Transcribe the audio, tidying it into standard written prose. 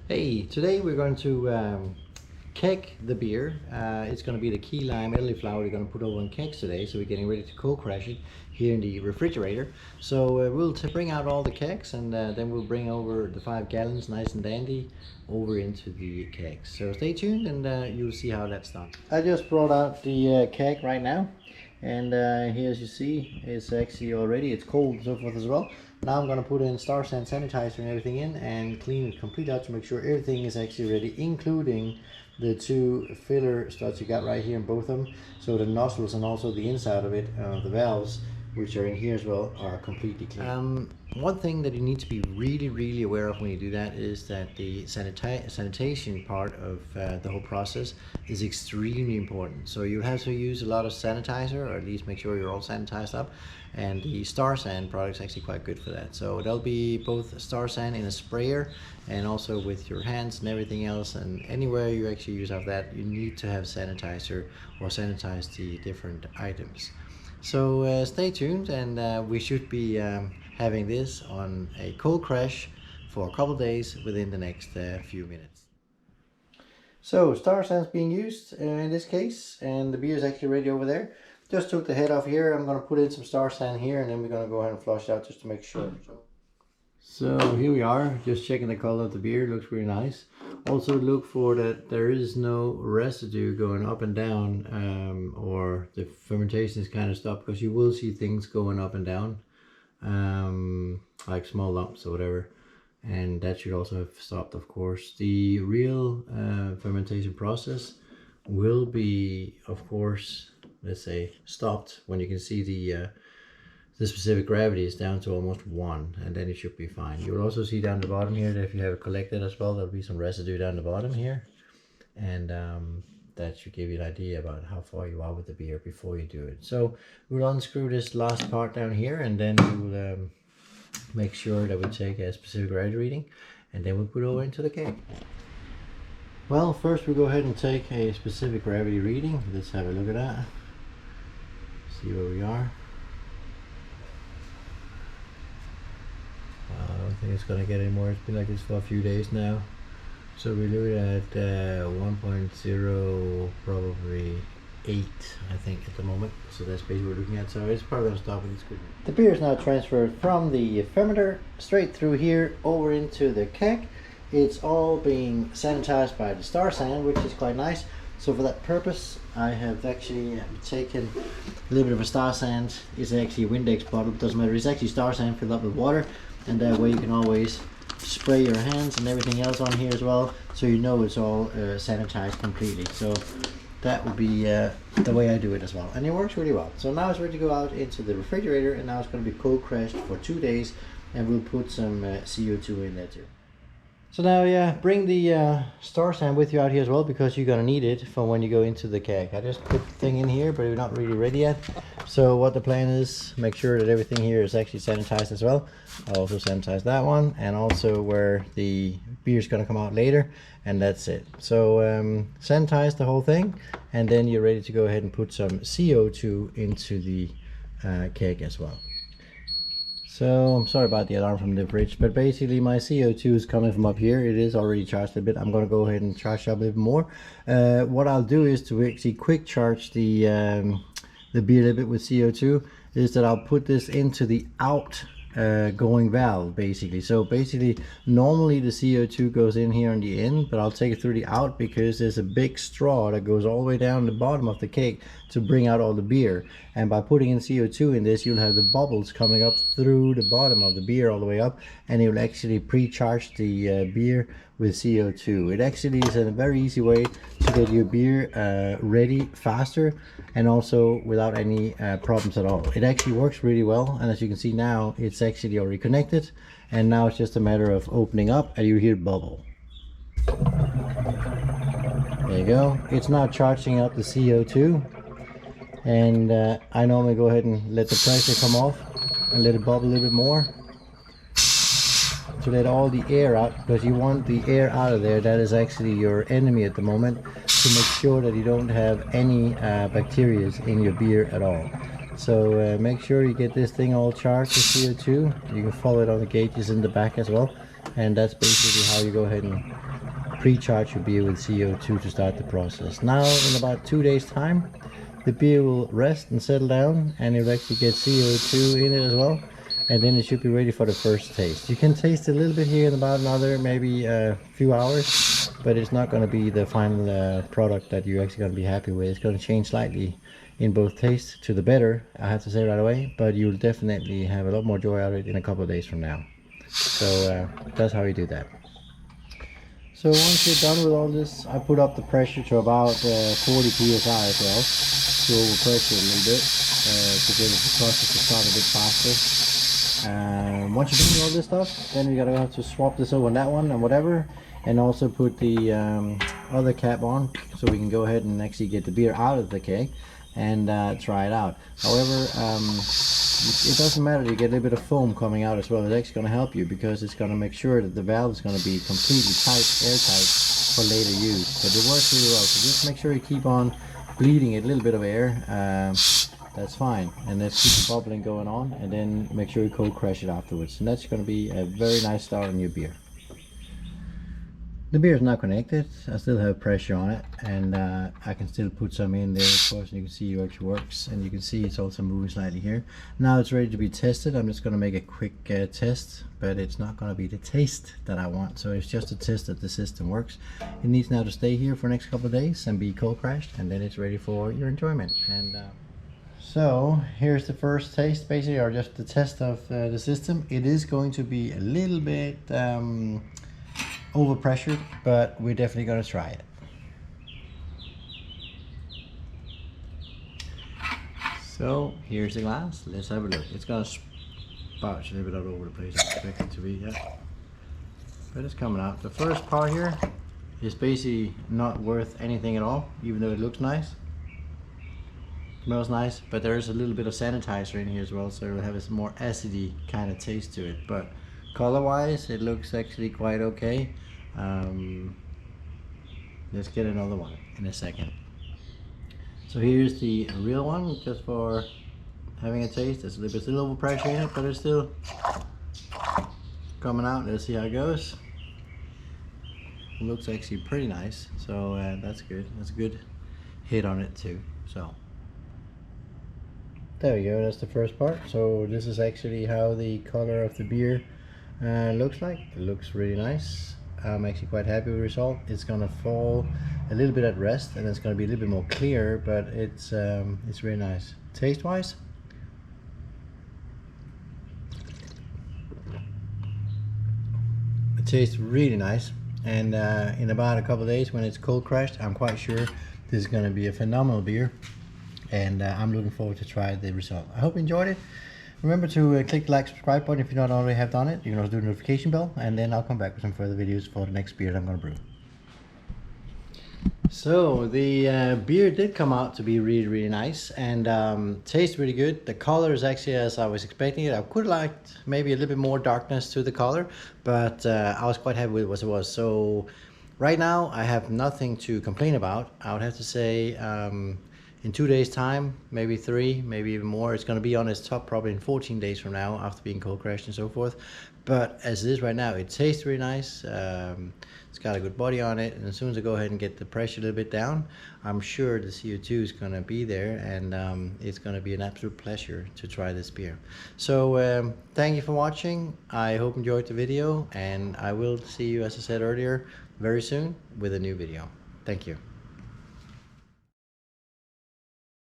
Hey, today we're going to keg the beer. It's going to be the Keylime elderflower we're going to put over in kegs today, so we're getting ready to cold crash it here in the refrigerator. So we'll bring out all the kegs and then we'll bring over the 5 gallons nice and dandy over into the kegs. So stay tuned and you'll see how that's done. I just brought out the keg right now. And here, as you see, it's actually it's cold and so forth as well. Now I'm going to put in Star San sanitizer and everything in and clean it complete out to make sure everything is actually ready, including the 2 filler studs you got right here in both of them. So the nozzles and also the inside of it, the valves, which are in here as well, are completely clean. One thing that you need to be really aware of when you do that is that the sanitation part of the whole process is extremely important. So you'll have to use a lot of sanitizer, or at least make sure you're all sanitized up, and the Star San product is actually quite good for that. So there'll be both Star San in a sprayer and also with your hands and everything else, and anywhere you actually use of that, you need to have sanitizer or sanitize the different items. So stay tuned, and we should be having this on a cold crash for a couple of days within the next few minutes. So Star San's being used in this case, and the beer is actually ready over there. Just took the head off here. I'm going to put in some Star San here, and then we're going to go ahead and flush it out just to make sure. So here we are, just checking the color of the beer. It looks really nice. Also look for that there is no residue going up and down, or the fermentation is kind of stopped, because you will see things going up and down, like small lumps or whatever, and that should also have stopped, of course. The real fermentation process will be, of course, let's say, stopped when you can see the specific gravity is down to almost 1, and then it should be fine. You'll also see down the bottom here that if you have it collected as well, there'll be some residue down the bottom here, and that should give you an idea about how far you are with the beer before you do it. So we'll unscrew this last part down here, and then we'll make sure that we take a specific gravity reading, and then we'll put it over into the keg. Well, first we'll go ahead and take a specific gravity reading. Let's have a look at that. See where we are. I don't think it's going to get any more. It's been like this for a few days now. So we're looking at 1.0, probably 8, I think, at the moment. So that's basically what we're looking at. So it's probably going to stop, but it's good. The beer is now transferred from the fermenter straight through here over into the keg. It's all being sanitized by the Star San, which is quite nice. So for that purpose, I have actually taken a little bit of a Star San. It's actually a Windex bottle, it doesn't matter. It's actually Star San filled up with water, and that way you can always spray your hands and everything else on here as well, so you know it's all sanitized completely. So that would be the way I do it as well, and it works really well. So now it's ready to go out into the refrigerator, and now it's going to be cold crashed for 2 days, and we'll put some CO2 in there too. So now, yeah, bring the Star San with you out here as well, because you're going to need it for when you go into the keg. I just put the thing in here, but we're not really ready yet. So what the plan is, make sure that everything here is actually sanitized as well. I'll also sanitize that one, and also where the beer is going to come out later, and that's it. So sanitize the whole thing, and then you're ready to go ahead and put some CO2 into the keg as well. So I'm sorry about the alarm from the fridge, but basically my CO2 is coming from up here. It is already charged a bit. I'm going to go ahead and charge up a bit more. What I'll do is to actually quick charge the beer a little bit with CO2, is that I'll put this into the outgoing valve basically. So basically normally the CO2 goes in here on the end, but I'll take it through the out, because there's a big straw that goes all the way down the bottom of the keg to bring out all the beer. And by putting in CO2 in this, you'll have the bubbles coming up through the bottom of the beer all the way up, and it will actually pre-charge the beer with CO2. It actually is a very easy way to get your beer ready faster, and also without any problems at all. It actually works really well, and as you can see now, it's actually already connected, and now it's just a matter of opening up, and you hear bubble. There you go. It's now charging up the CO2, and I normally go ahead and let the pressure come off and let it bubble a little bit more to let all the air out, because you want the air out of there. That is actually your enemy at the moment, to make sure that you don't have any bacteria in your beer at all. So make sure you get this thing all charged with CO2. You can follow it on the gauges in the back as well. And that's basically how you go ahead and pre-charge your beer with CO2 to start the process. Now in about 2 days time, the beer will rest and settle down, and it will actually get CO2 in it as well, and then it should be ready for the first taste. You can taste a little bit here in about another maybe a few hours, but it's not going to be the final product that you're actually going to be happy with. It's going to change slightly in both taste to the better, I have to say right away, but you'll definitely have a lot more joy out of it in a couple of days from now. So that's how you do that. So once you're done with all this, I put up the pressure to about 40 psi as well, to overpressure a little bit to get the process to start a bit faster. Once you're doing all this stuff, then we gotta have to swap this over on that one and whatever, and also put the other cap on so we can go ahead and actually get the beer out of the keg and try it out. However, it doesn't matter, you get a little bit of foam coming out as well. It's actually going to help you because it's going to make sure that the valve is going to be completely tight, airtight for later use. But it works really well, so just make sure you keep on bleeding a little bit of air, that's fine, and let's keep the bubbling going on, and then make sure you cold crash it afterwards, and that's going to be a very nice start on your beer. The beer is not connected, I still have pressure on it, and I can still put some in there, of course, and you can see it actually works, and you can see it's also moving slightly here. Now it's ready to be tested. I'm just going to make a quick test, but it's not going to be the taste that I want, so it's just a test that the system works. It needs now to stay here for the next couple of days and be cold crashed, and then it's ready for your enjoyment. And so here's the first taste, basically, or just the test of the system. It is going to be a little bit overpressured, but we're definitely going to try it. So here's the glass, let's have a look. It's going to spouch a little bit all over the place, I expect it to be, yeah. But it's coming out. The first part here is basically not worth anything at all, even though it looks nice. Smells nice, but there is a little bit of sanitizer in here as well, so it'll have a more acidy kind of taste to it. But color wise, it looks actually quite okay. Let's get another one in a second. So here's the real one, just for having a taste. There's a little bit still overpressure in it, but it's still coming out. Let's see how it goes. It looks actually pretty nice, so that's good. That's a good hit on it too. So there we go, that's the first part. So this is actually how the color of the beer looks like. It looks really nice. I'm actually quite happy with the result. It's gonna fall a little bit at rest, and it's gonna be a little bit more clear, but it's really nice. Taste wise, it tastes really nice, and in about a couple of days when it's cold crashed, I'm quite sure this is gonna be a phenomenal beer, and I'm looking forward to try the result. I hope you enjoyed it. Remember to click the like, subscribe button if you not already have done it. You can also do the notification bell, and then I'll come back with some further videos for the next beer that I'm going to brew. So the beer did come out to be really nice, and tastes really good. The color is actually as I was expecting it. I could have liked maybe a little bit more darkness to the color, but I was quite happy with what it was. So right now I have nothing to complain about. I would have to say in 2 days time, maybe 3, maybe even more, it's going to be on its top probably in 14 days from now, after being cold crashed and so forth. But as it is right now, it tastes really nice. It's got a good body on it, and as soon as I go ahead and get the pressure a little bit down, I'm sure the CO2 is going to be there, and it's going to be an absolute pleasure to try this beer. So thank you for watching. I hope you enjoyed the video, and I will see you, as I said earlier, very soon with a new video. Thank you.